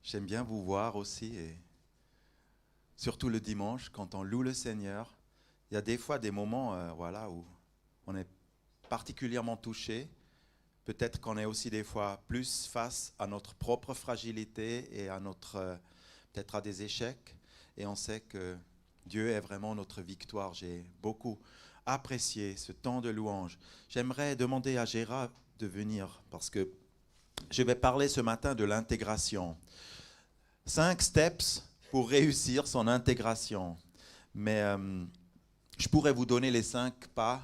J'aime bien vous voir aussi, et surtout le dimanche, quand on loue le Seigneur. Il y a des fois des moments voilà, où on est particulièrement touché. Peut-être qu'on est aussi des fois plus face à notre propre fragilité et à peut-être à des échecs. Et on sait que Dieu est vraiment notre victoire. J'ai beaucoup apprécié ce temps de louange. J'aimerais demander à Gérard de venir parce que je vais parler ce matin de l'intégration. 5 steps pour réussir son intégration. Mais je pourrais vous donner les 5 pas.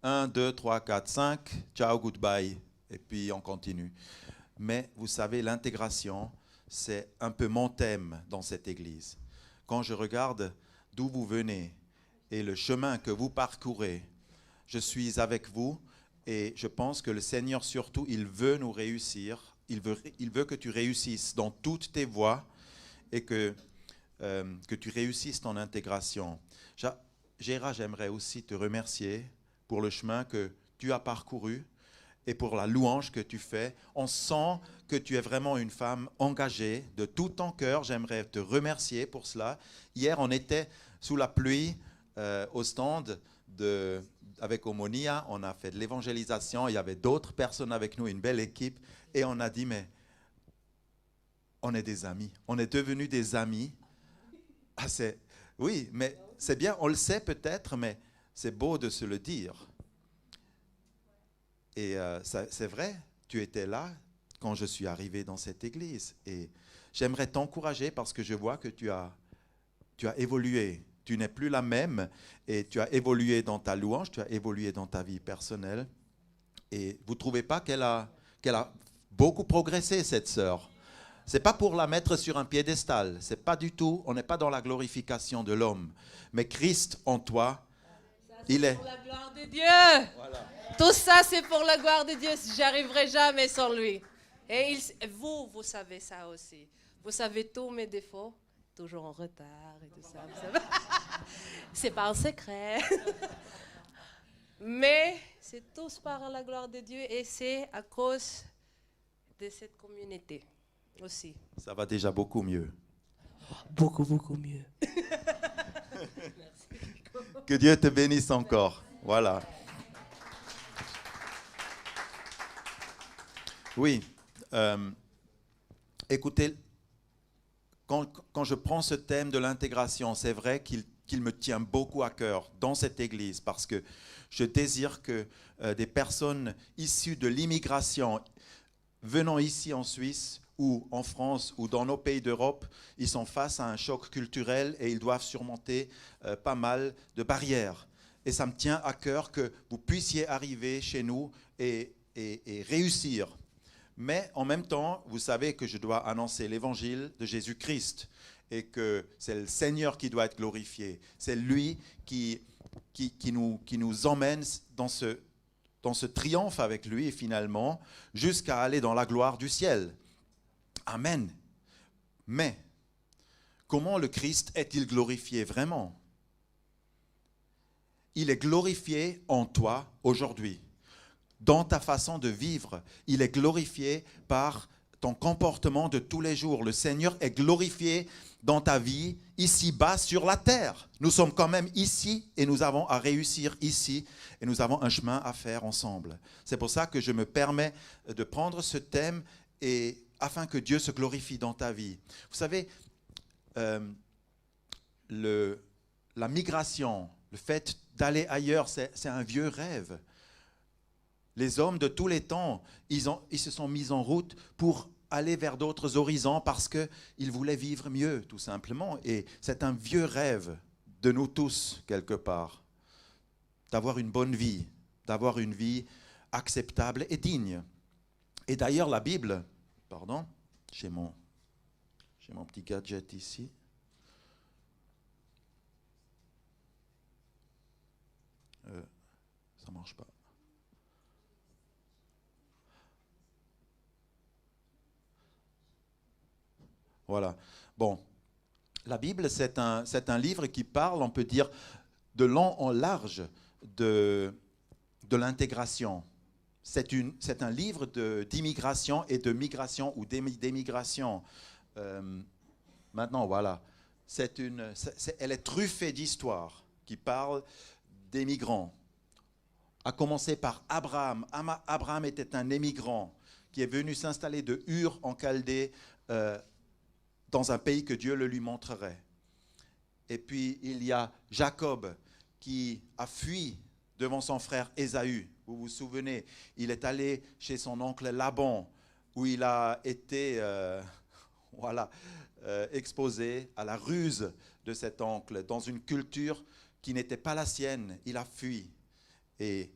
1, 2, 3, 4, 5. Ciao, goodbye. Et puis on continue. Mais vous savez, l'intégration, c'est un peu mon thème dans cette église. Quand je regarde d'où vous venez et le chemin que vous parcourez, je suis avec vous et je pense que le Seigneur surtout, il veut nous réussir. Il veut que tu réussisses dans toutes tes voies et que tu réussisses ton intégration. Gérard, j'aimerais aussi te remercier pour le chemin que tu as parcouru et pour la louange que tu fais. On sent que tu es vraiment une femme engagée de tout ton cœur. J'aimerais te remercier pour cela. Hier, on était sous la pluie au stand avec Omonia. On a fait de l'évangélisation. Il y avait d'autres personnes avec nous, une belle équipe. Et on a dit, mais on est des amis. On est devenus des amis. Ah, oui, mais c'est bien, on le sait peut-être, mais c'est beau de se le dire. Et c'est vrai, tu étais là quand je suis arrivé dans cette église. Et j'aimerais t'encourager parce que je vois que tu as évolué. Tu n'es plus la même et tu as évolué dans ta louange, tu as évolué dans ta vie personnelle. Et vous ne trouvez pas qu'elle a beaucoup progressé, cette sœur? Ce n'est pas pour la mettre sur un piédestal. C'est pas du tout, on n'est pas dans la glorification de l'homme. Mais Christ en toi, il est... Pour la gloire de Dieu. Voilà. Tout ça, c'est pour la gloire de Dieu. J'arriverai jamais sans lui. Et vous savez ça aussi. Vous savez tous mes défauts. Toujours en retard et tout ça. C'est pas un secret. Mais c'est tous par la gloire de Dieu et c'est à cause de cette communauté aussi. Ça va déjà beaucoup mieux. Beaucoup, beaucoup mieux. Que Dieu te bénisse encore. Voilà. Oui. Écoutez, quand je prends ce thème de l'intégration, c'est vrai qu'il me tient beaucoup à cœur dans cette église parce que je désire que des personnes issues de l'immigration venant ici en Suisse ou en France ou dans nos pays d'Europe, ils sont face à un choc culturel et ils doivent surmonter pas mal de barrières. Et ça me tient à cœur que vous puissiez arriver chez nous et réussir. Mais en même temps, vous savez que je dois annoncer l'évangile de Jésus-Christ et que c'est le Seigneur qui doit être glorifié. C'est lui qui nous emmène dans ce triomphe avec lui, finalement, jusqu'à aller dans la gloire du ciel. Amen. Mais, comment le Christ est-il glorifié vraiment? Il est glorifié en toi aujourd'hui. Dans ta façon de vivre, il est glorifié par ton comportement de tous les jours. Le Seigneur est glorifié dans ta vie, ici-bas, sur la terre. Nous sommes quand même ici et nous avons à réussir ici et nous avons un chemin à faire ensemble. C'est pour ça que je me permets de prendre ce thème afin que Dieu se glorifie dans ta vie. Vous savez, la migration, le fait d'aller ailleurs, c'est un vieux rêve. Les hommes de tous les temps, ils se sont mis en route pour aller vers d'autres horizons parce qu'ils voulaient vivre mieux, tout simplement. Et c'est un vieux rêve de nous tous, quelque part, d'avoir une bonne vie, d'avoir une vie acceptable et digne. Et d'ailleurs, la Bible, pardon, j'ai mon petit gadget ici. Ça ne marche pas. Voilà. Bon, la Bible, c'est un livre qui parle, on peut dire, de long en large de l'intégration. C'est un livre d'immigration et de migration ou d'émigration. Euh, Maintenant, voilà. Elle est truffée d'histoires qui parlent des migrants. À commencer par Abraham. Abraham était un émigrant qui est venu s'installer de Ur en Chaldée, dans un pays que Dieu le lui montrerait. Et puis il y a Jacob qui a fui devant son frère Ésaü. Vous vous souvenez, il est allé chez son oncle Laban, où il a été exposé à la ruse de cet oncle, dans une culture qui n'était pas la sienne. Il a fui. Et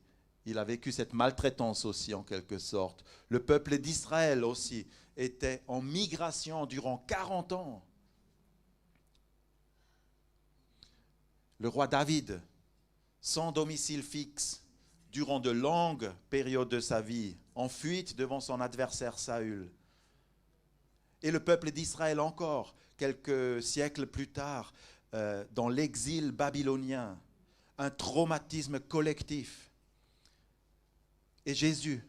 il a vécu cette maltraitance aussi, en quelque sorte. Le peuple d'Israël aussi était en migration durant 40 ans. Le roi David, sans domicile fixe, durant de longues périodes de sa vie, en fuite devant son adversaire Saül. Et le peuple d'Israël encore, quelques siècles plus tard, dans l'exil babylonien, un traumatisme collectif. Et Jésus,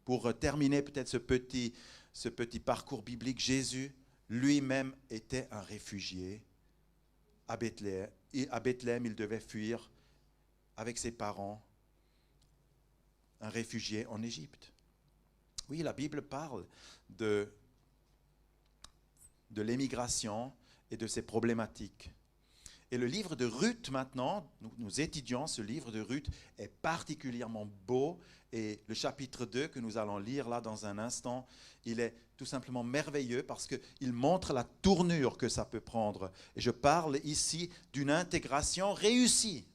pour terminer peut-être ce petit parcours biblique, Jésus lui-même était un réfugié à Bethléem. Et à Bethléem, il devait fuir avec ses parents, un réfugié en Égypte. Oui, la Bible parle de l'émigration et de ses problématiques. Et le livre de Ruth maintenant, nous étudions ce livre de Ruth, est particulièrement beau. Et le chapitre 2 que nous allons lire là dans un instant, il est tout simplement merveilleux parce qu'il montre la tournure que ça peut prendre. Et je parle ici d'une intégration réussie.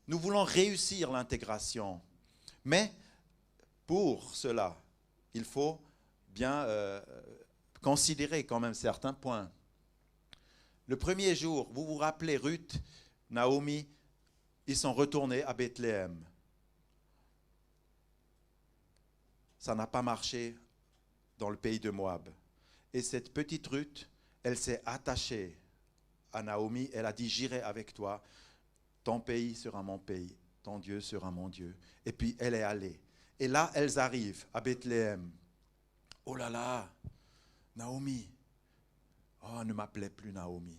Nous voulons réussir l'intégration. Mais pour cela, il faut bien considérer quand même certains points. Le premier jour, vous vous rappelez, Ruth, Naomi, ils sont retournés à Bethléem. Ça n'a pas marché dans le pays de Moab. Et cette petite Ruth, elle s'est attachée à Naomi. Elle a dit, j'irai avec toi. Ton pays sera mon pays. Ton Dieu sera mon Dieu. Et puis elle est allée. Et là, elles arrivent à Bethléem. Oh là là, Naomi. Oh, ne m'appelez plus Naomi.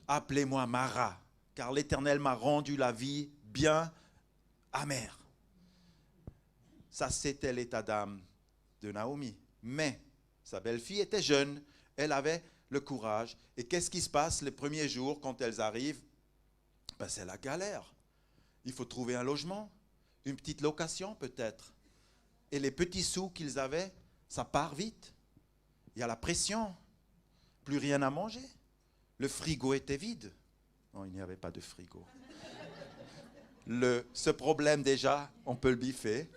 Appelez-moi Mara, car l'Éternel m'a rendu la vie bien amère. Ça, c'était l'état d'âme de Naomi. Mais sa belle-fille était jeune, elle avait le courage. Et qu'est-ce qui se passe les premiers jours quand elles arrivent? Ben, c'est la galère. Il faut trouver un logement, une petite location peut-être. Et les petits sous qu'ils avaient, ça part vite. Il y a la pression, plus rien à manger. Le frigo était vide. Non, il n'y avait pas de frigo. Ce problème déjà, on peut le biffer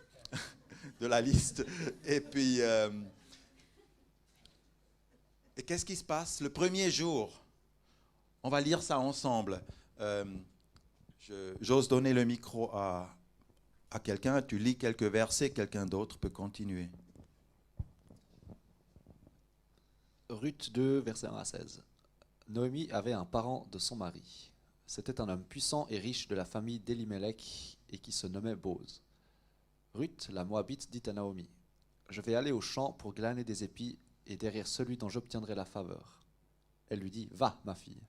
de la liste. Et puis, et qu'est-ce qui se passe? Le premier jour, on va lire ça ensemble. J'ose donner le micro à quelqu'un. Tu lis quelques versets, quelqu'un d'autre peut continuer. Ruth 2, versets 1 à 16. Noémie avait un parent de son mari. C'était un homme puissant et riche de la famille d'Elimelech et qui se nommait Boz. Ruth, la Moabite, dit à Naomi, « Je vais aller au champ pour glaner des épis et derrière celui dont j'obtiendrai la faveur. » Elle lui dit, « Va, ma fille. »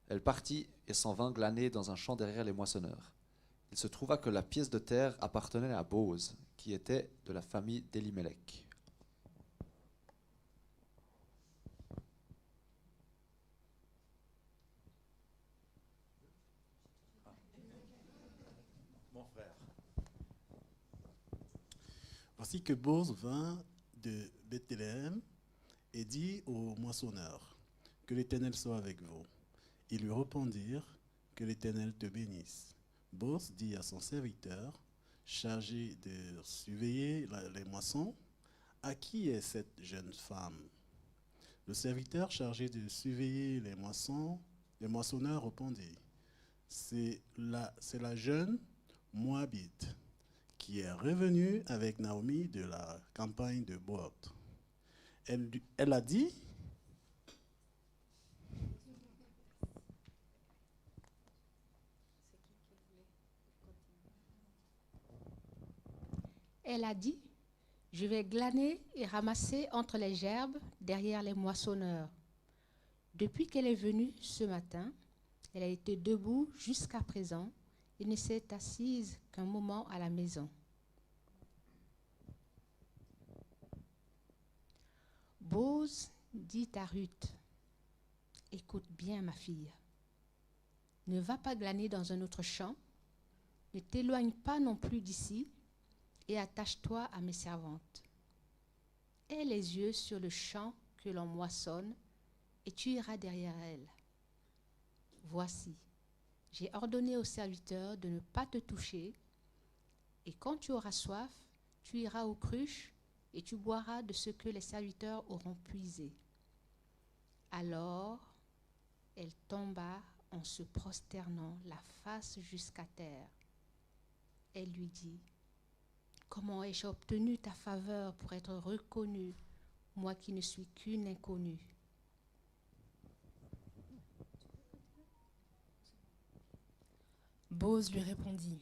Elle partit et s'en vint glaner dans un champ derrière les moissonneurs. Il se trouva que la pièce de terre appartenait à Boz, qui était de la famille d'Elimelech. Voici que Boz vint de Bethléem et dit aux moissonneurs, « Que l'Éternel soit avec vous. » Ils lui répondirent, « Que l'Éternel te bénisse. » Boz dit à son serviteur, chargé de surveiller les moissons, « À qui est cette jeune femme ?» Le serviteur chargé de surveiller les moissonneurs répondit, « C'est la jeune Moabite qui est revenue avec Naomi de la campagne de Boaz. » Elle a dit, Je vais glaner et ramasser entre les gerbes derrière les moissonneurs. Depuis qu'elle est venue ce matin, elle a été debout jusqu'à présent et ne s'est assise qu'un moment à la maison. Bose dit à Ruth, « Écoute bien, ma fille. Ne va pas glaner dans un autre champ, ne t'éloigne pas non plus d'ici, et attache-toi à mes servantes. Aie les yeux sur le champ que l'on moissonne, et tu iras derrière elles. Voici, j'ai ordonné aux serviteurs de ne pas te toucher, et quand tu auras soif, tu iras aux cruches, et tu boiras de ce que les serviteurs auront puisé. » Alors, elle tomba en se prosternant, la face jusqu'à terre. Elle lui dit, « Comment ai-je obtenu ta faveur pour être reconnue, moi qui ne suis qu'une inconnue ?» Bose lui répondit,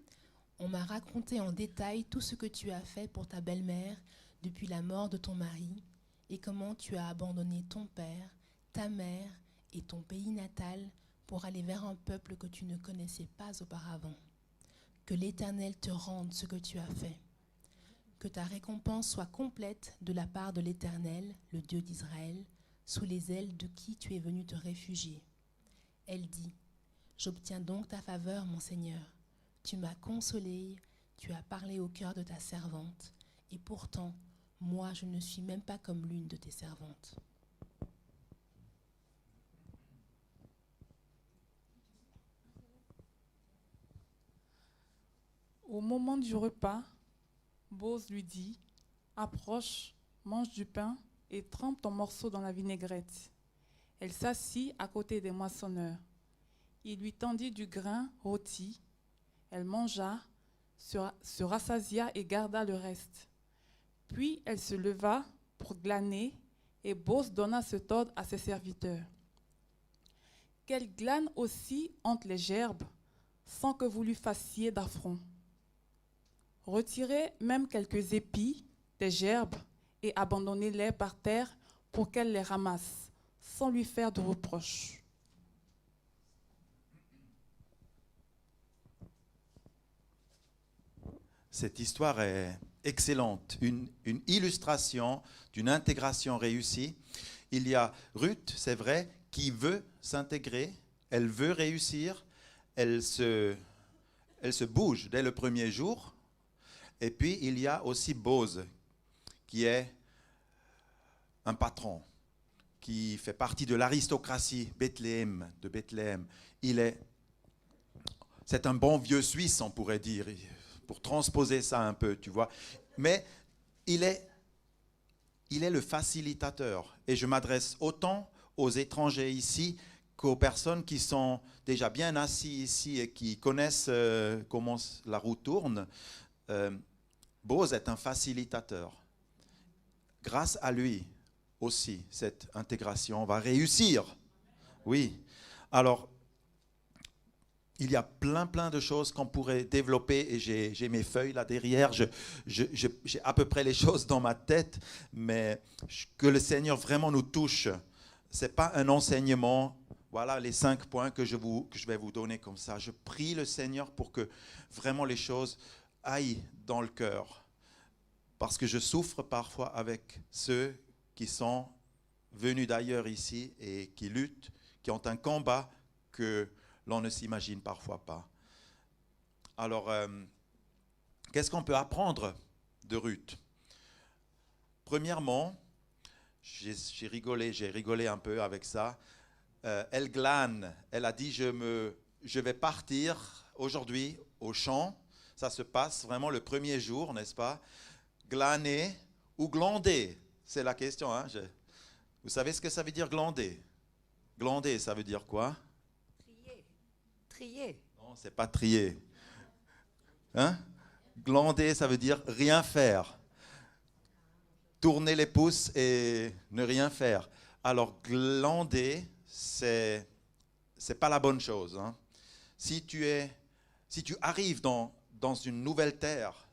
« On m'a raconté en détail tout ce que tu as fait pour ta belle-mère depuis la mort de ton mari et comment tu as abandonné ton père, ta mère et ton pays natal pour aller vers un peuple que tu ne connaissais pas auparavant. Que l'Éternel te rende ce que tu as fait. Que ta récompense soit complète de la part de l'Éternel, le Dieu d'Israël, sous les ailes de qui tu es venu te réfugier. » Elle dit, « J'obtiens donc ta faveur, mon Seigneur. Tu m'as consolée, tu as parlé au cœur de ta servante, et pourtant, moi, je ne suis même pas comme l'une de tes servantes. » Au moment du repas, Bose lui dit, « Approche, mange du pain et trempe ton morceau dans la vinaigrette. » Elle s'assit à côté des moissonneurs. Il lui tendit du grain rôti. Elle mangea, se rassasia et garda le reste. Puis elle se leva pour glaner et Bose donna cet ordre à ses serviteurs. « Qu'elle glane aussi entre les gerbes sans que vous lui fassiez d'affront. Retirez même quelques épis des gerbes et abandonnez-les par terre pour qu'elle les ramasse, sans lui faire de reproches. » Cette histoire est excellente, une illustration d'une intégration réussie. Il y a Ruth, c'est vrai, qui veut s'intégrer, elle veut réussir, elle se bouge dès le premier jour. Et puis, il y a aussi Bose, qui est un patron, qui fait partie de l'aristocratie de Bethléem. C'est un bon vieux Suisse, on pourrait dire, pour transposer ça un peu, tu vois. Mais il est le facilitateur. Et je m'adresse autant aux étrangers ici qu'aux personnes qui sont déjà bien assis ici et qui connaissent comment la roue tourne. Bose est un facilitateur. Grâce à lui aussi, cette intégration va réussir. Oui. Alors, il y a plein de choses qu'on pourrait développer et j'ai mes feuilles là derrière. J'ai à peu près les choses dans ma tête, mais que le Seigneur vraiment nous touche. Ce n'est pas un enseignement. Voilà les 5 points que je vais vous donner comme ça. Je prie le Seigneur pour que vraiment les choses aillent dans le cœur. Parce que je souffre parfois avec ceux qui sont venus d'ailleurs ici et qui luttent, qui ont un combat que l'on ne s'imagine parfois pas. Alors, qu'est-ce qu'on peut apprendre de Ruth? Premièrement, j'ai rigolé un peu avec ça. Elle glane, elle a dit je vais partir aujourd'hui au champ. Ça se passe vraiment le premier jour, n'est-ce pas? Glaner ou glander, c'est la question. Hein? Vous savez ce que ça veut dire glander? Glander, ça veut dire quoi? Trier. Non, c'est pas trier. Hein? Glander, ça veut dire rien faire. Tourner les pouces et ne rien faire. Alors, glander, c'est pas la bonne chose. Hein? Si tu arrives dans une nouvelle terre,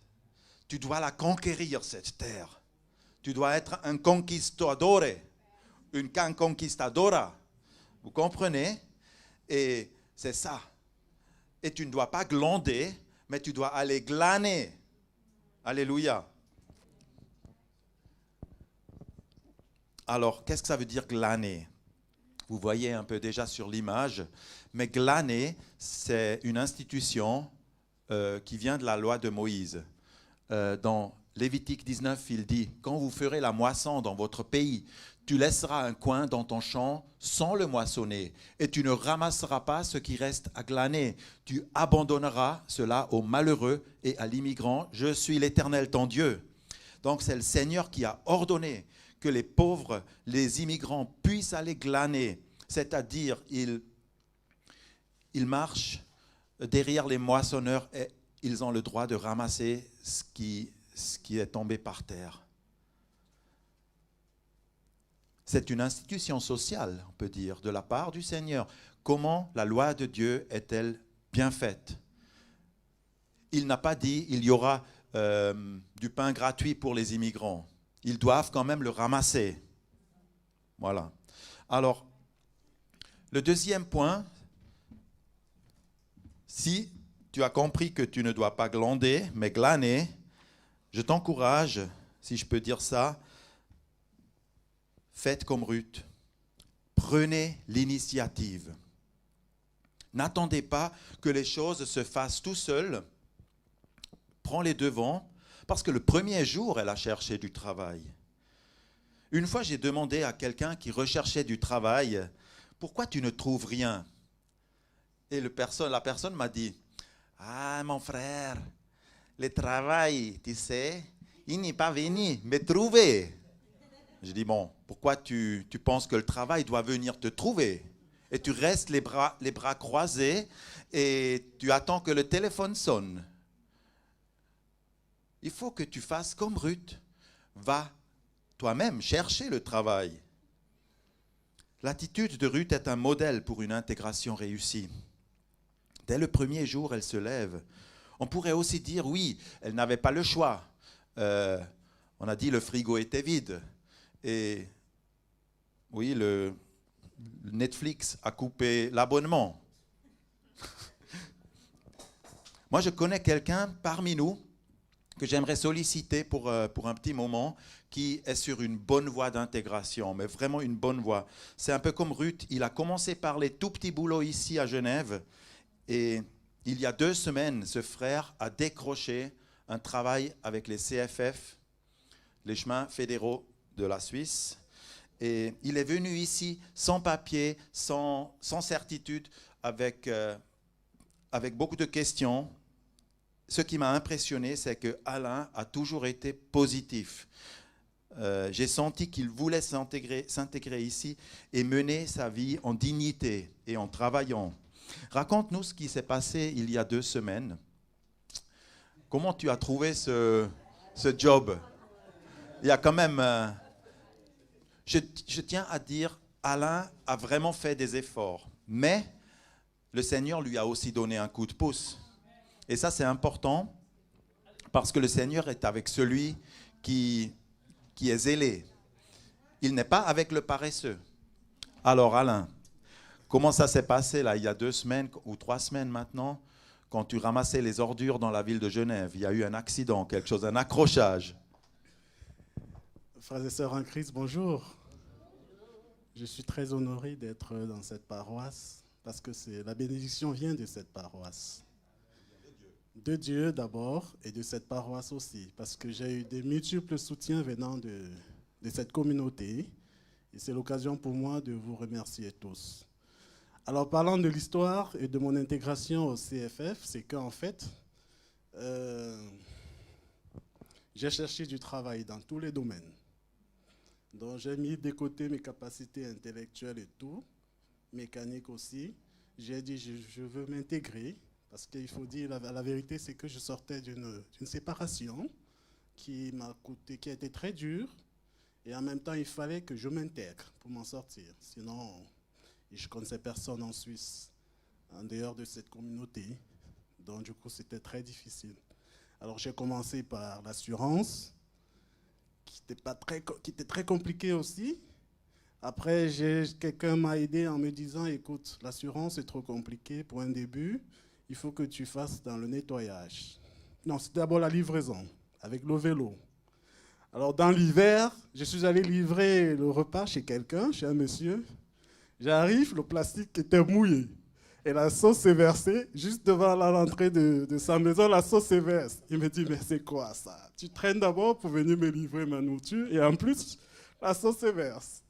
Tu dois la conquérir, cette terre. Tu dois être un conquistador, une conquistadora. Vous comprenez? Et c'est ça. Et tu ne dois pas glander, mais tu dois aller glaner. Alléluia. Alors, qu'est-ce que ça veut dire glaner? Vous voyez un peu déjà sur l'image, mais glaner, c'est une institution qui vient de la loi de Moïse. Dans Lévitique 19, il dit, quand vous ferez la moisson dans votre pays, tu laisseras un coin dans ton champ sans le moissonner, et tu ne ramasseras pas ce qui reste à glaner. Tu abandonneras cela aux malheureux et à l'immigrant. Je suis l'Éternel, ton Dieu. Donc c'est le Seigneur qui a ordonné que les pauvres, les immigrants puissent aller glaner, c'est-à-dire ils marchent derrière les moissonneurs et ils ont le droit de ramasser ce qui est tombé par terre. C'est une institution sociale, on peut dire, de la part du Seigneur. Comment la loi de Dieu est-elle bien faite? Il n'a pas dit il y aura du pain gratuit pour les immigrants. Ils doivent quand même le ramasser. Voilà. Alors, le deuxième point, si tu as compris que tu ne dois pas glander, mais glaner, je t'encourage, si je peux dire ça, faites comme Ruth. Prenez l'initiative. N'attendez pas que les choses se fassent tout seul. Prends les devants, parce que le premier jour, elle a cherché du travail. Une fois, j'ai demandé à quelqu'un qui recherchait du travail, « Pourquoi tu ne trouves rien ?» Et la personne m'a dit, « Ah, mon frère, le travail, tu sais, il n'est pas venu me trouver. » Je dis, « Bon, pourquoi tu penses que le travail doit venir te trouver? Et tu restes les bras croisés et tu attends que le téléphone sonne. » Il faut que tu fasses comme Ruth. Va toi-même chercher le travail. L'attitude de Ruth est un modèle pour une intégration réussie. Dès le premier jour, elle se lève. On pourrait aussi dire, oui, elle n'avait pas le choix. On a dit le frigo était vide. Et oui, le Netflix a coupé l'abonnement. Moi, je connais quelqu'un parmi nous que j'aimerais solliciter pour un petit moment, qui est sur une bonne voie d'intégration, mais vraiment une bonne voie. C'est un peu comme Ruth, il a commencé par les tout petits boulots ici à Genève, et il y a 2 semaines, ce frère a décroché un travail avec les CFF, les chemins fédéraux de la Suisse, et il est venu ici sans papier, sans certitude, avec beaucoup de questions. Ce qui m'a impressionné, c'est que Alain a toujours été positif. J'ai senti qu'il voulait s'intégrer ici et mener sa vie en dignité et en travaillant. Raconte-nous ce qui s'est passé il y a 2 semaines. Comment tu as trouvé ce job? Il y a quand même... je tiens à dire, Alain a vraiment fait des efforts, mais le Seigneur lui a aussi donné un coup de pouce. Et ça, c'est important parce que le Seigneur est avec celui qui est zélé. Il n'est pas avec le paresseux. Alors, Alain, comment ça s'est passé là, il y a 2 semaines ou 3 semaines maintenant, quand tu ramassais les ordures dans la ville de Genève? Il y a eu un accident, quelque chose, un accrochage. Frères et sœurs en Christ, bonjour. Je suis très honoré d'être dans cette paroisse parce que la bénédiction vient de cette paroisse. De Dieu d'abord et de cette paroisse aussi, parce que j'ai eu des multiples soutiens venant de cette communauté et c'est l'occasion pour moi de vous remercier tous. Alors parlant de l'histoire et de mon intégration au CFF, c'est qu'en fait, j'ai cherché du travail dans tous les domaines. Donc j'ai mis de côté mes capacités intellectuelles et tout, mécanique aussi. J'ai dit je veux m'intégrer. Parce qu'il faut dire la vérité, c'est que je sortais d'une séparation qui m'a coûté, qui a été très dure. Et en même temps, il fallait que je m'intègre pour m'en sortir. Sinon, je ne connaissais personne en Suisse, en dehors de cette communauté. Donc, du coup, c'était très difficile. Alors j'ai commencé par l'assurance, qui était très compliqué aussi. Après, quelqu'un m'a aidé en me disant, écoute, l'assurance est trop compliqué pour un début, il faut que tu fasses dans le nettoyage. Non, c'est d'abord la livraison, avec le vélo. Alors dans l'hiver, je suis allé livrer le repas chez quelqu'un, chez un monsieur. J'arrive, le plastique était mouillé. Et la sauce s'est versée juste devant l'entrée de sa maison, la sauce s'est versée. Il me dit, mais c'est quoi ça? Tu traînes d'abord pour venir me livrer ma nourriture et en plus, la sauce se verse.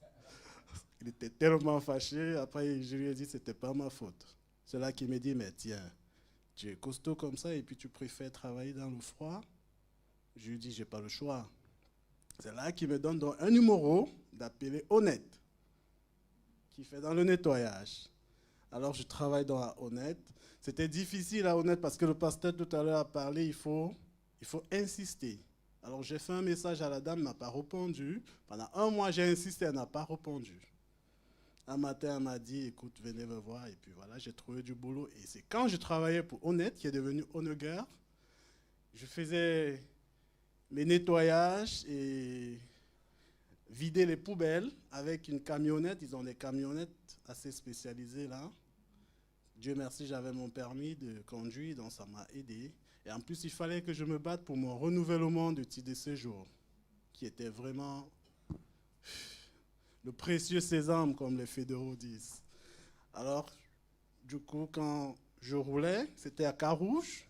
Il était tellement fâché. Après, je lui ai dit, c'était pas ma faute. C'est là qu'il me dit, mais tiens, tu es costaud comme ça et puis tu préfères travailler dans le froid? Je lui dis, j'ai pas le choix. C'est là qu'il me donne donc un numéro d'appeler Honnête, qui fait dans le nettoyage. Alors, je travaille dans la Honnête. C'était difficile à Honnête parce que le pasteur tout à l'heure a parlé, il faut insister. Alors, j'ai fait un message à la dame, elle n'a pas répondu. Pendant 1 mois, j'ai insisté, elle n'a pas répondu. Un matin, elle m'a dit, écoute, venez me voir. Et puis voilà, j'ai trouvé du boulot. Et c'est quand je travaillais pour Honnête, qui est devenu Honegger, je faisais les nettoyages et vider les poubelles avec une camionnette. Ils ont des camionnettes assez spécialisées là. Dieu merci, j'avais mon permis de conduire, donc ça m'a aidé. Et en plus, il fallait que je me batte pour mon renouvellement de titre de séjour, qui était vraiment le précieux sésame, comme les fédéraux disent. Alors, du coup, quand je roulais, c'était à Carouge,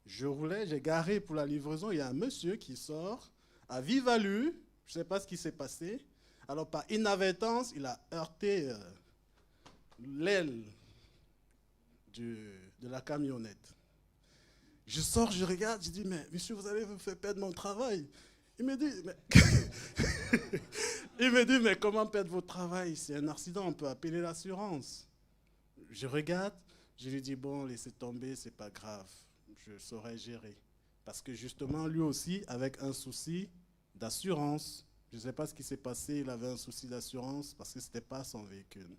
je roulais, j'ai garé pour la livraison, il y a un monsieur qui sort à vive allure, je ne sais pas ce qui s'est passé. Alors, par inadvertance, il a heurté l'aile de la camionnette. Je sors, je regarde, je dis, mais monsieur, vous allez me faire perdre mon travail. Il me dit, mais comment perdre votre travail? C'est un accident, on peut appeler l'assurance. Je regarde, je lui dis, bon, laissez tomber, c'est pas grave, je saurais gérer. Parce que justement, lui aussi, avec un souci d'assurance, je ne sais pas ce qui s'est passé, il avait un souci d'assurance parce que ce n'était pas son véhicule.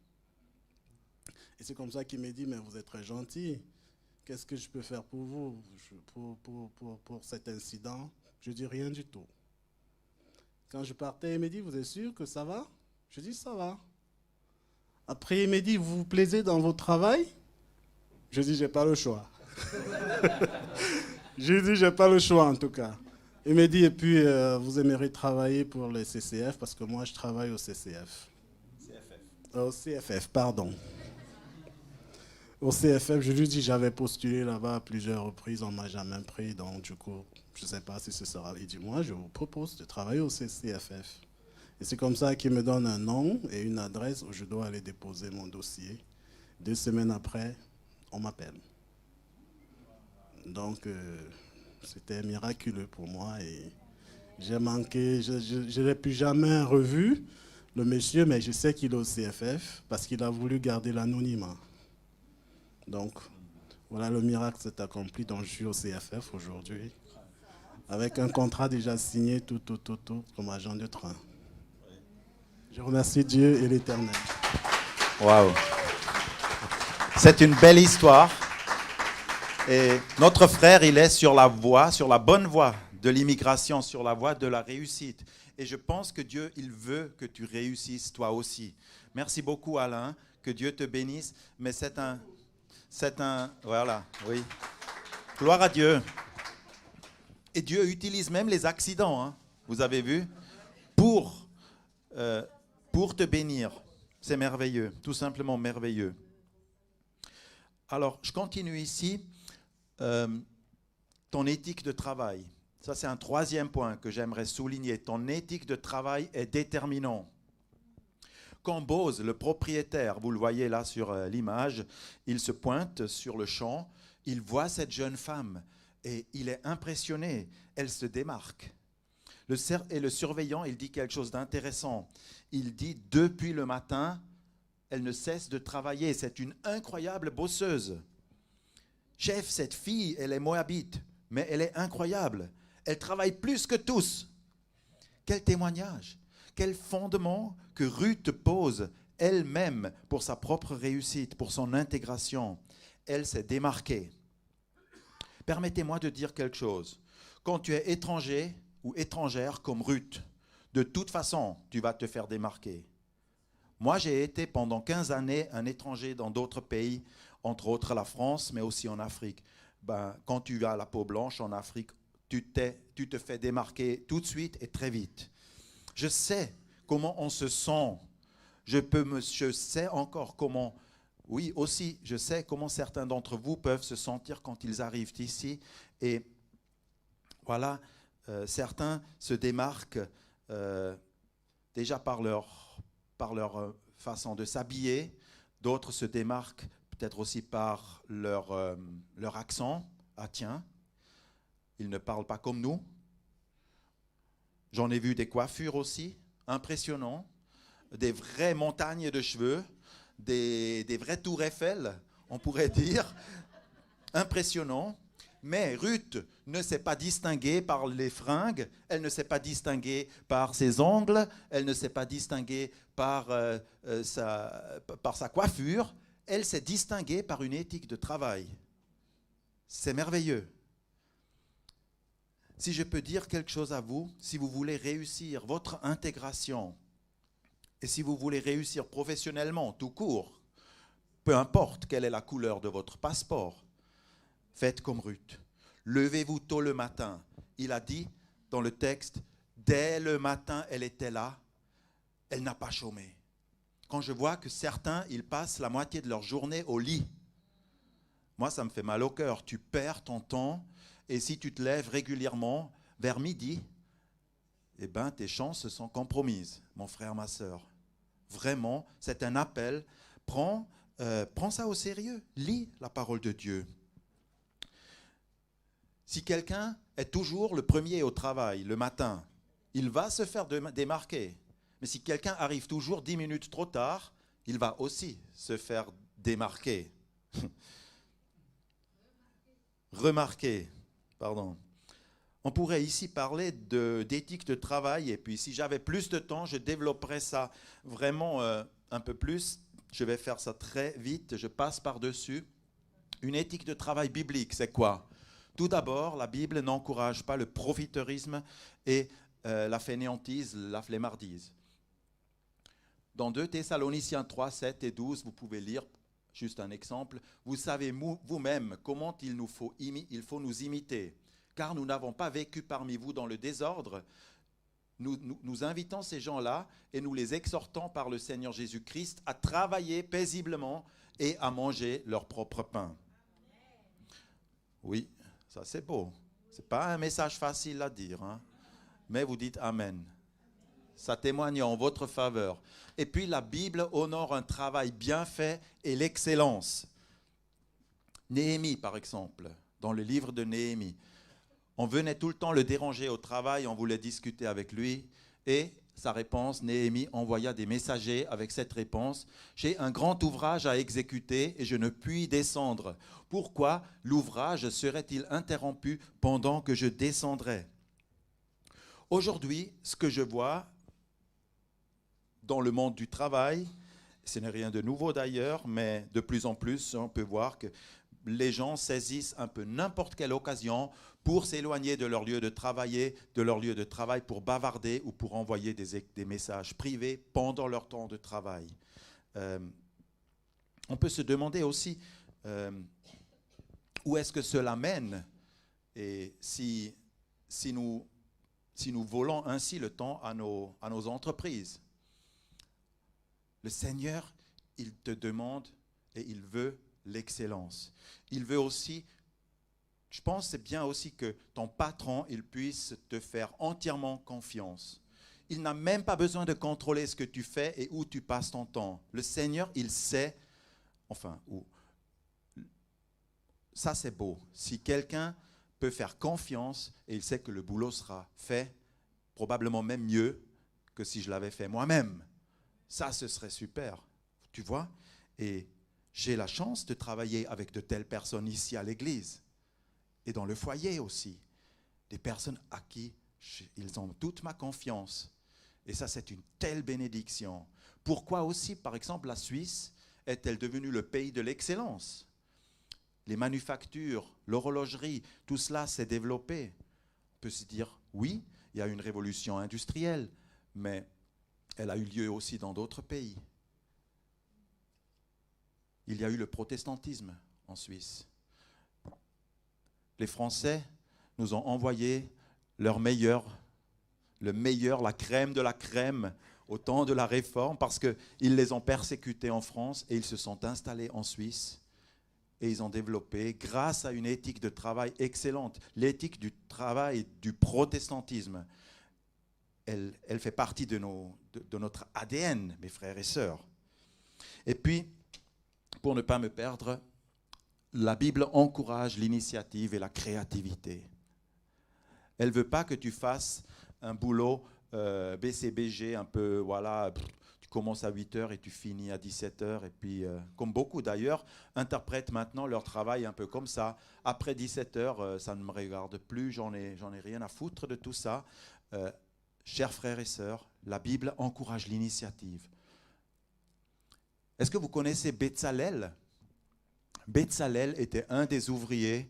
Et c'est comme ça qu'il m'a dit, mais vous êtes très gentil, qu'est-ce que je peux faire pour vous, pour cet incident? Je dis rien du tout. Quand je partais, il m'a dit, vous êtes sûr que ça va? Je dis, ça va. Après, il m'a dit, vous vous plaisez dans votre travail? Je dis, j'ai pas le choix. J'ai dit, j'ai pas le choix en tout cas. Il m'a dit, et puis, vous aimeriez travailler pour les CCF, parce que moi, je travaille au CCF. Au CFF, pardon. Au CFF, je lui dis, j'avais postulé là-bas à plusieurs reprises, on ne m'a jamais pris, donc du coup, je ne sais pas si ce sera. Il dit, moi, je vous propose de travailler au CFF. Et c'est comme ça qu'il me donne un nom et une adresse où je dois aller déposer mon dossier. 2 semaines après, on m'appelle. Donc, c'était miraculeux pour moi et j'ai manqué, je n'ai plus jamais revu le monsieur, mais je sais qu'il est au CFF parce qu'il a voulu garder l'anonymat. Donc, voilà, le miracle s'est accompli, donc je suis au CFF aujourd'hui, avec un contrat déjà signé, tout, comme agent de train. Je remercie Dieu et l'Éternel. Waouh! C'est une belle histoire. Et notre frère, il est sur la voie, sur la bonne voie de l'immigration, sur la voie de la réussite. Et je pense que Dieu, il veut que tu réussisses toi aussi. Merci beaucoup, Alain. Que Dieu te bénisse. Mais c'est un, voilà, oui. Gloire à Dieu. Et Dieu utilise même les accidents, hein, vous avez vu, pour te bénir. C'est merveilleux, tout simplement merveilleux. Alors, je continue ici. Ton éthique de travail. Ça, c'est un 3e point que j'aimerais souligner. Ton éthique de travail est déterminant. Quand Boz, le propriétaire, vous le voyez là sur l'image, il se pointe sur le champ, il voit cette jeune femme et il est impressionné. Elle se démarque. Et le surveillant, il dit quelque chose d'intéressant. Il dit, depuis le matin, elle ne cesse de travailler. C'est une incroyable bosseuse. Chef, cette fille, elle est moabite, mais elle est incroyable. Elle travaille plus que tous. Quel témoignage, quel fondement que Ruth pose elle-même pour sa propre réussite, pour son intégration. Elle s'est démarquée. Permettez-moi de dire quelque chose. Quand tu es étranger ou étrangère comme Ruth, de toute façon, tu vas te faire démarquer. Moi, j'ai été pendant 15 années un étranger dans d'autres pays, entre autres la France, mais aussi en Afrique. Quand tu as la peau blanche en Afrique, tu te fais démarquer tout de suite et très vite. Je sais comment on se sent. Je sais encore comment... Oui, aussi, je sais comment certains d'entre vous peuvent se sentir quand ils arrivent ici. Et voilà, certains se démarquent déjà par leur façon de s'habiller. D'autres se démarquent peut-être aussi par leur accent. Ah tiens, ils ne parlent pas comme nous. J'en ai vu des coiffures aussi, impressionnants. Des vraies montagnes de cheveux, des vraies tours Eiffel, on pourrait dire. Impressionnant. Mais Ruth ne s'est pas distinguée par les fringues, elle ne s'est pas distinguée par ses ongles, elle ne s'est pas distinguée par sa coiffure, elle s'est distinguée par une éthique de travail. C'est merveilleux. Si je peux dire quelque chose à vous, si vous voulez réussir votre intégration, et si vous voulez réussir professionnellement, tout court, peu importe quelle est la couleur de votre passeport, faites comme Ruth. Levez-vous tôt le matin. Il a dit dans le texte, dès le matin, elle était là. Elle n'a pas chômé. Quand je vois que certains, ils passent la moitié de leur journée au lit, moi, ça me fait mal au cœur. Tu perds ton temps et si tu te lèves régulièrement vers midi, eh ben, tes chances sont compromises, mon frère, ma sœur. Vraiment, c'est un appel. Prends ça au sérieux. Lis la parole de Dieu. Si quelqu'un est toujours le premier au travail le matin, il va se faire démarquer. Mais si quelqu'un arrive toujours 10 minutes trop tard, il va aussi se faire démarquer. Remarquer, pardon. On pourrait ici parler d'éthique de travail et puis si j'avais plus de temps, je développerais ça vraiment un peu plus. Je vais faire ça très vite, je passe par-dessus. Une éthique de travail biblique, c'est quoi? Tout d'abord, la Bible n'encourage pas le profiteurisme et la fainéantise, la flemmardise. Dans 2 Thessaloniciens 3, 7 et 12, vous pouvez lire, juste un exemple, vous savez vous-même comment il faut nous imiter. Car nous n'avons pas vécu parmi vous dans le désordre. Nous invitons ces gens-là et nous les exhortons par le Seigneur Jésus-Christ à travailler paisiblement et à manger leur propre pain. Oui, ça c'est beau. Ce n'est pas un message facile à dire, hein? Mais vous dites Amen. Ça témoigne en votre faveur. Et puis la Bible honore un travail bien fait et l'excellence. Néhémie, par exemple, dans le livre de Néhémie. On venait tout le temps le déranger au travail, on voulait discuter avec lui. Et sa réponse, Néhémie envoya des messagers avec cette réponse. J'ai un grand ouvrage à exécuter et je ne puis descendre. Pourquoi l'ouvrage serait-il interrompu pendant que je descendrais? Aujourd'hui, ce que je vois dans le monde du travail, ce n'est rien de nouveau d'ailleurs, mais de plus en plus, on peut voir que les gens saisissent un peu n'importe quelle occasion pour s'éloigner de leur lieu de travail, pour bavarder ou pour envoyer des messages privés pendant leur temps de travail. On peut se demander aussi où est-ce que cela mène et si nous volons ainsi le temps à nos entreprises. Le Seigneur, il te demande et il veut l'excellence. Il veut aussi, je pense que c'est bien aussi que ton patron, il puisse te faire entièrement confiance. Il n'a même pas besoin de contrôler ce que tu fais et où tu passes ton temps. Le Seigneur, il sait, ça c'est beau. Si quelqu'un peut faire confiance et il sait que le boulot sera fait, probablement même mieux que si je l'avais fait moi-même. Ça, ce serait super, tu vois. Et j'ai la chance de travailler avec de telles personnes ici à l'église et dans le foyer aussi. Des personnes à qui ils ont toute ma confiance. Et ça, c'est une telle bénédiction. Pourquoi aussi, par exemple, la Suisse est-elle devenue le pays de l'excellence? les manufactures, l'horlogerie, tout cela s'est développé. On peut se dire, oui, il y a une révolution industrielle, mais elle a eu lieu aussi dans d'autres pays. Il y a eu le protestantisme en Suisse. Les Français nous ont envoyé leur meilleur, le meilleur, la crème de la crème au temps de la Réforme, parce qu'ils les ont persécutés en France et ils se sont installés en Suisse. Et ils ont développé, grâce à une éthique de travail excellente, l'éthique du travail du protestantisme. Elle fait partie de notre ADN, mes frères et sœurs. Et puis, pour ne pas me perdre, la Bible encourage l'initiative et la créativité. Elle ne veut pas que tu fasses un boulot BCBG, un peu, voilà, tu commences à 8h et tu finis à 17h. Et puis, comme beaucoup d'ailleurs, interprètent maintenant leur travail un peu comme ça. Après 17h, ça ne me regarde plus, j'en ai rien à foutre de tout ça. Chers frères et sœurs, la Bible encourage l'initiative. Est-ce que vous connaissez Bezalel? Bezalel était un des ouvriers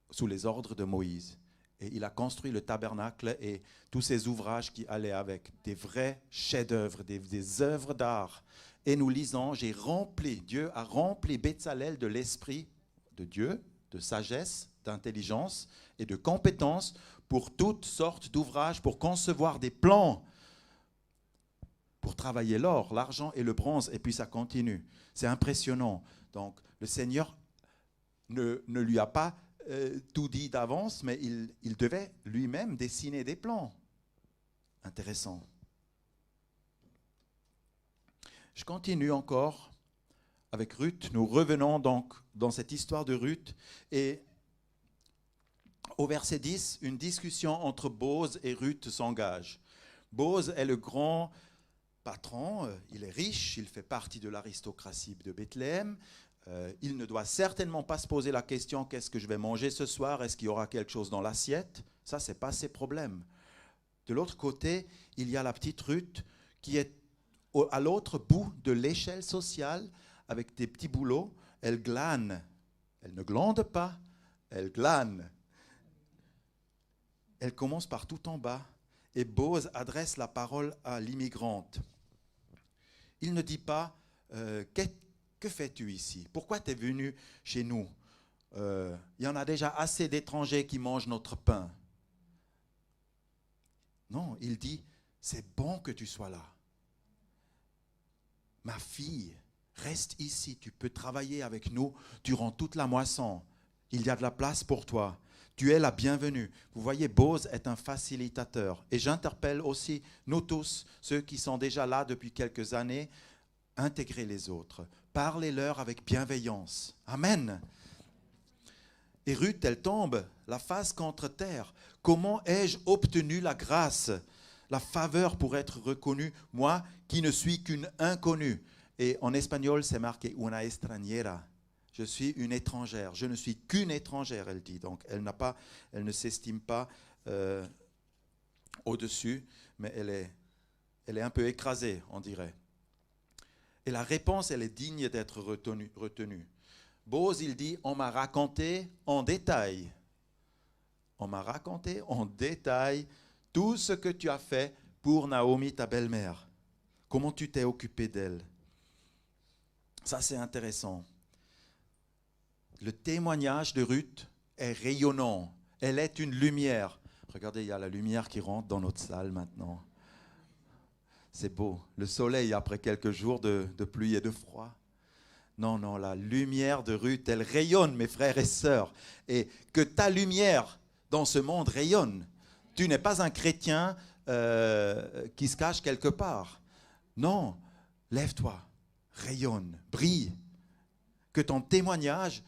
sous les ordres de Moïse. Et il a construit le tabernacle et tous ces ouvrages qui allaient avec, des vrais chefs-d'œuvre, des œuvres d'art. Et nous lisons, Dieu a rempli Bezalel de l'esprit de Dieu, de sagesse, d'intelligence et de compétence pour toutes sortes d'ouvrages, pour concevoir des plans, pour travailler l'or, l'argent et le bronze. Et puis ça continue. C'est impressionnant. Donc le Seigneur ne lui a pas tout dit d'avance, mais il devait lui-même dessiner des plans. Intéressant. Je continue encore avec Ruth. Nous revenons donc dans cette histoire de Ruth. Et au verset 10, une discussion entre Boz et Ruth s'engage. Boz est le grand patron, il est riche, il fait partie de l'aristocratie de Bethléem. Il ne doit certainement pas se poser la question, qu'est-ce que je vais manger ce soir? Est-ce qu'il y aura quelque chose dans l'assiette? Ça, ce n'est pas ses problèmes. De l'autre côté, il y a la petite Ruth qui est à l'autre bout de l'échelle sociale avec des petits boulots. Elle glane. Elle ne glande pas, elle glane. Elle commence par tout en bas. Et Boz adresse la parole à l'immigrante. Il ne dit pas que fais-tu ici? Pourquoi tu es venu chez nous? Il y en a déjà assez d'étrangers qui mangent notre pain. Non, il dit, c'est bon que tu sois là. Ma fille, reste ici, tu peux travailler avec nous durant toute la moisson. Il y a de la place pour toi. Tu es la bienvenue. Vous voyez, Boz est un facilitateur. Et j'interpelle aussi nous tous, ceux qui sont déjà là depuis quelques années, intégrez les autres. Parlez-leur avec bienveillance. Amen. Et Ruth, elle tombe la face contre terre. Comment ai-je obtenu la grâce, la faveur pour être reconnue, moi qui ne suis qu'une inconnue? Et en espagnol, c'est marqué una extranjera. Je suis une étrangère. Je ne suis qu'une étrangère, elle dit. Donc, elle ne s'estime pas au-dessus, mais elle est un peu écrasée, on dirait. Et la réponse, elle est digne d'être retenue. Boz, il dit, on m'a raconté en détail. On m'a raconté en détail tout ce que tu as fait pour Naomi, ta belle-mère. Comment tu t'es occupé d'elle. Ça, c'est intéressant. Le témoignage de Ruth est rayonnant. Elle est une lumière. Regardez, il y a la lumière qui rentre dans notre salle maintenant. C'est beau. Le soleil après quelques jours de pluie et de froid. Non, la lumière de Ruth, elle rayonne, mes frères et sœurs. Et que ta lumière dans ce monde rayonne. Tu n'es pas un chrétien qui se cache quelque part. Non, lève-toi, rayonne, brille. Que ton témoignage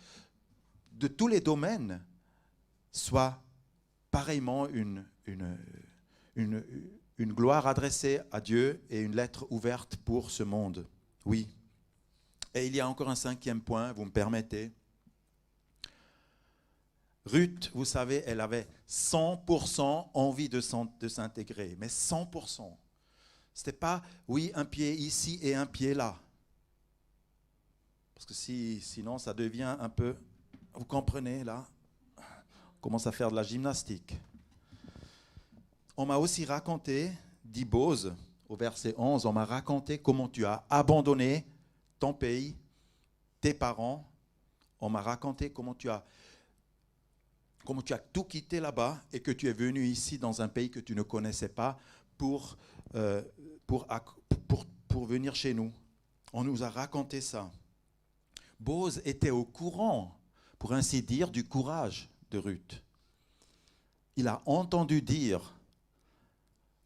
de tous les domaines soit pareillement une gloire adressée à Dieu et une lettre ouverte pour ce monde. Oui. Et il y a encore un 5e point, vous me permettez. Ruth, vous savez, elle avait 100% envie de s'intégrer, mais 100%. Ce n'était pas, oui, un pied ici et un pied là. Parce que sinon, ça devient un peu... Vous comprenez, là? On commence à faire de la gymnastique. On m'a aussi raconté, dit Boz, au verset 11, on m'a raconté comment tu as abandonné ton pays, tes parents. On m'a raconté comment tu as tout quitté là-bas et que tu es venu ici dans un pays que tu ne connaissais pas pour venir chez nous. On nous a raconté ça. Boz était au courant, pour ainsi dire, du courage de Ruth. Il a entendu dire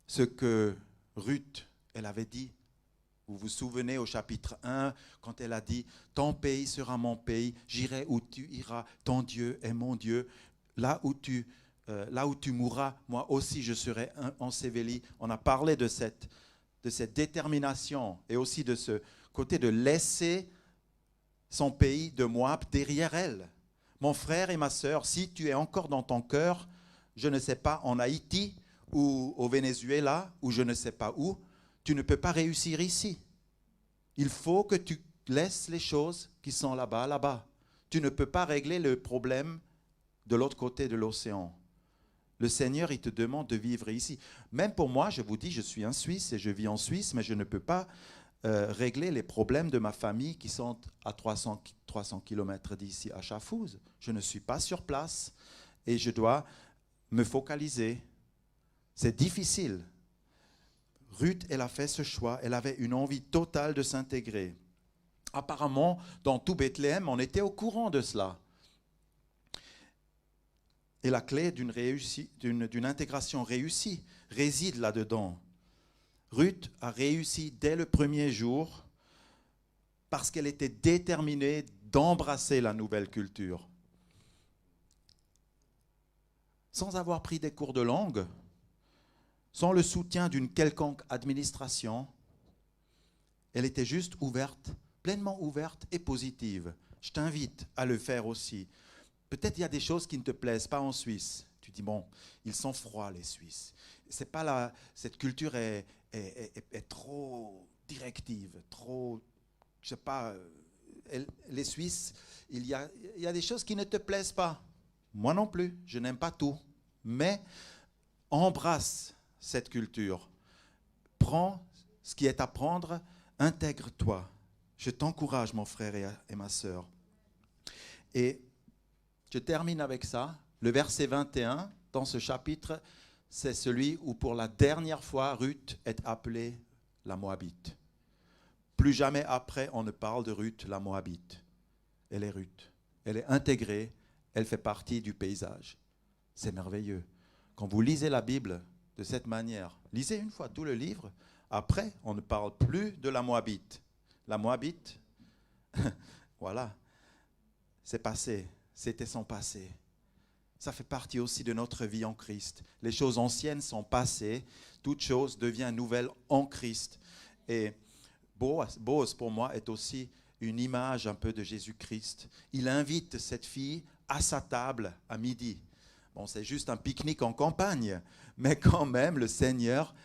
ce que Ruth, elle avait dit. Vous vous souvenez au chapitre 1, quand elle a dit « Ton pays sera mon pays, j'irai où tu iras, ton Dieu est mon Dieu. Là où tu mourras, moi aussi je serai enseveli. » On a parlé de cette détermination et aussi de ce côté de laisser son pays de Moab derrière elle. Mon frère et ma sœur, si tu es encore dans ton cœur, je ne sais pas, en Haïti ou au Venezuela ou je ne sais pas où, tu ne peux pas réussir ici. Il faut que tu laisses les choses qui sont là-bas, là-bas. Tu ne peux pas régler le problème de l'autre côté de l'océan. Le Seigneur, il te demande de vivre ici. Même pour moi, je vous dis, je suis un Suisse et je vis en Suisse, mais je ne peux pas régler les problèmes de ma famille qui sont à 300 km d'ici, à Chafouz. Je ne suis pas sur place et je dois me focaliser. C'est difficile. Ruth, elle a fait ce choix. Elle avait une envie totale de s'intégrer. Apparemment, dans tout Bethléem, on était au courant de cela. Et la clé d'une intégration réussie réside là-dedans. Ruth a réussi dès le premier jour parce qu'elle était déterminée d'embrasser la nouvelle culture. Sans avoir pris des cours de langue, sans le soutien d'une quelconque administration, elle était juste ouverte, pleinement ouverte et positive. Je t'invite à le faire aussi. Peut-être il y a des choses qui ne te plaisent pas en Suisse. Tu dis, bon, ils sont froids les Suisses. C'est pas cette culture est trop directive, trop, je sais pas, les Suisses, il y a des choses qui ne te plaisent pas. Moi non plus, je n'aime pas tout. Mais embrasse cette culture. Prends ce qui est à prendre, intègre-toi. Je t'encourage, mon frère et ma sœur. Et je termine avec ça. Le verset 21 dans ce chapitre, c'est celui où pour la dernière fois, Ruth est appelée la Moabite. Plus jamais après, on ne parle de Ruth, la Moabite. Elle est Ruth. Elle est intégrée. Elle fait partie du paysage. C'est merveilleux. Quand vous lisez la Bible de cette manière, lisez une fois tout le livre. Après, on ne parle plus de la Moabite. La Moabite, voilà, c'est passé. C'était son passé. Ça fait partie aussi de notre vie en Christ. Les choses anciennes sont passées. Toute chose devient nouvelle en Christ. Et Boaz, pour moi, est aussi une image un peu de Jésus-Christ. Il invite cette fille à sa table à midi. Bon, c'est juste un pique-nique en campagne. Mais quand même, le Seigneur,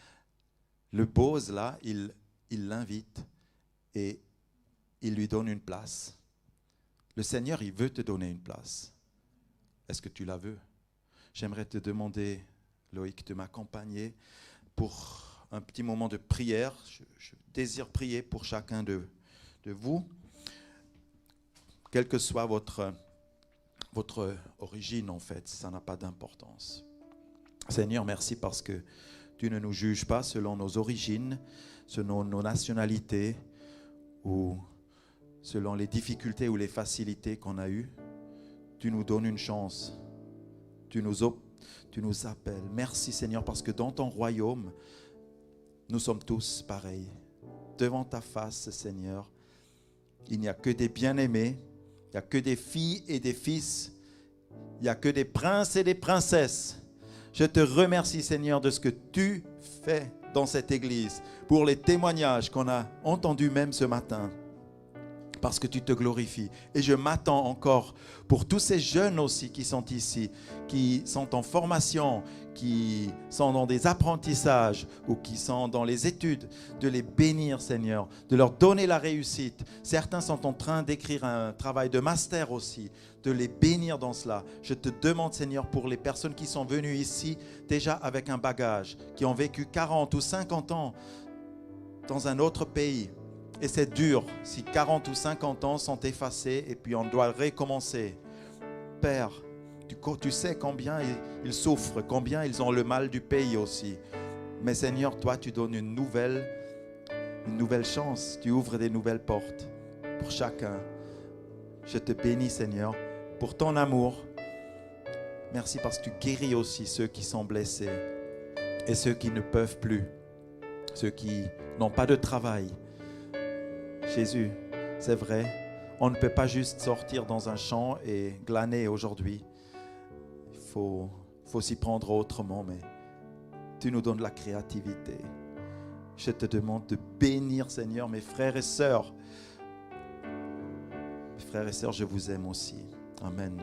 le Boaz, là, il l'invite et il lui donne une place. Le Seigneur, il veut te donner une place. Est-ce que tu la veux? J'aimerais te demander, Loïc, de m'accompagner pour un petit moment de prière. Je désire prier pour chacun de vous, quelle que soit votre origine, en fait, ça n'a pas d'importance. Seigneur, merci parce que tu ne nous juges pas selon nos origines, selon nos nationalités ou selon les difficultés ou les facilités qu'on a eues. Tu nous donnes une chance. Tu nous appelles. Merci Seigneur parce que dans ton royaume, nous sommes tous pareils. Devant ta face, Seigneur, il n'y a que des bien-aimés, il n'y a que des filles et des fils, il n'y a que des princes et des princesses. Je te remercie Seigneur de ce que tu fais dans cette église, pour les témoignages qu'on a entendus même ce matin. parce que tu te glorifies. Et je m'attends encore pour tous ces jeunes aussi qui sont ici, qui sont en formation, qui sont dans des apprentissages ou qui sont dans les études, de les bénir, Seigneur, de leur donner la réussite. Certains sont en train d'écrire un travail de master aussi, de les bénir dans cela. Je te demande, Seigneur, pour les personnes qui sont venues ici déjà avec un bagage, qui ont vécu 40 ou 50 ans dans un autre pays. Et c'est dur si 40 ou 50 ans sont effacés et puis on doit recommencer. Père, tu sais combien ils souffrent, combien ils ont le mal du pays aussi. Mais Seigneur, toi, tu donnes une nouvelle chance. Tu ouvres des nouvelles portes pour chacun. Je te bénis, Seigneur, pour ton amour. Merci parce que tu guéris aussi ceux qui sont blessés et ceux qui ne peuvent plus, ceux qui n'ont pas de travail. Jésus, c'est vrai, on ne peut pas juste sortir dans un champ et glaner aujourd'hui. Il faut s'y prendre autrement, mais tu nous donnes la créativité. Je te demande de bénir, Seigneur, mes frères et sœurs. Mes frères et sœurs, je vous aime aussi. Amen.